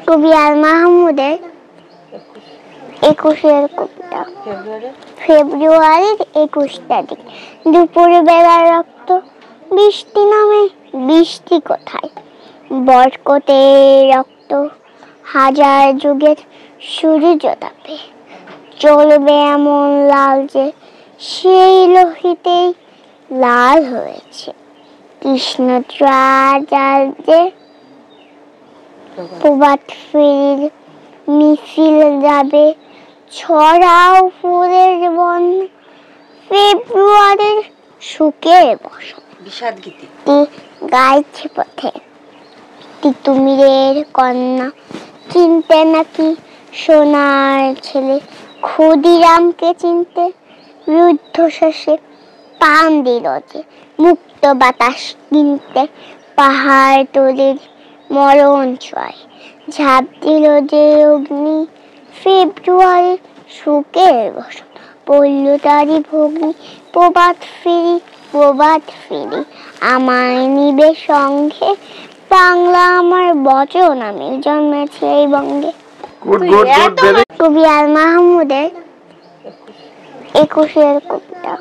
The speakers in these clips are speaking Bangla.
কবি আল মাহমুদের 21-এর কবিতা। ফেব্রুয়ারির 21 তারিখ। দুপুরে বেলার রক্ত বৃষ্টি নামে, বৃষ্টি কোথায়? বরকতে রক্ত হাজার যুগের সূর্য তাপে চলবে এমন লাল যে সেই লোহিতেই লাল হয়েছে কৃষ্ণচূড়া যে। প্রভাত ফেরির মিছিল যাবে, ছড়াও ফুলের বন্ধ, ফেব্রুয়ারির সুখের বসন্ত বিষাদ গীতি গাইছে পথে। তিতুমিরের কন্যা চিনতে নাকি সোনার ছেলে, ক্ষুদিরামকে চিনতে রুদ্ধশ্বাসে পান দিল যে। মুক্ত বাতাস কিনতে পাহাড় তোলের মরণ ছোঁয়ায় ঝাঁপ দিল যে অগ্নি, ফেব্রুয়ারির সুখের বসন্ত পড়ল তারই ভগ্নি। প্রভাত ফেরি, প্রভাত ফেরি আমায় নিবে সঙ্গে, বাংলা আমার বচন, আমি জন্মেছি এই বঙ্গে। কবি আল মাহমুদের 21-এর কবিতা।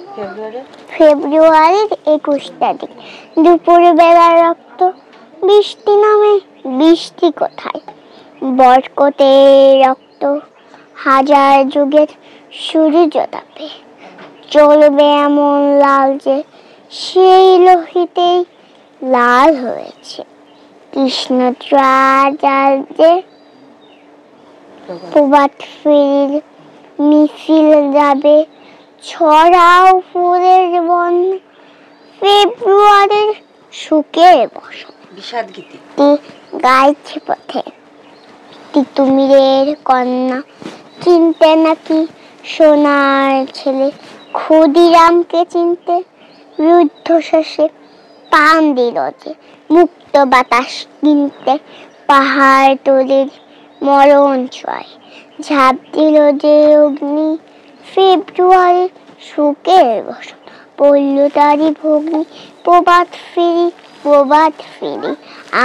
ফেব্রুয়ারির 21 তারিখ। দুপুরে বেলার রক্ত বৃষ্টি নামে, বৃষ্টি কোথায়? বরকতে রক্ত হাজার যুগের সূর্য তাপে চলবে এমন লাল যে সেই লোহিতেই লাল হয়েছে কৃষ্ণচূড়া যে। প্রভাত ফেরির মিছিল যাবে, ছড়াও ফুলের বন্ধ, ফেব্রুয়ারির সুখের বসন্ত বিষাদ গীতি গাইছে পথে। তিতুমিরের কন্যা চিনতে নাকি সোনার ছেলে, ক্ষুদিরামকে চিনতে রুদ্ধশ্বাসে পান দিল যে। মুক্ত বাতাস কিনতে পাহাড় তোলের মরণ ছোঁয়ায় ঝাঁপ দিল যে অগ্নি, ফেব্রুয়ারির সুখের বসন্ত পড়ল তারই ভগ্নি। প্রভাত ফেরি, প্রভাত ফেরি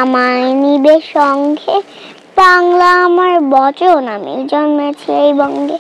আমায় নিবে সঙ্গে, বাংলা আমার বচন, আমি জন্মেছি এই বঙ্গে।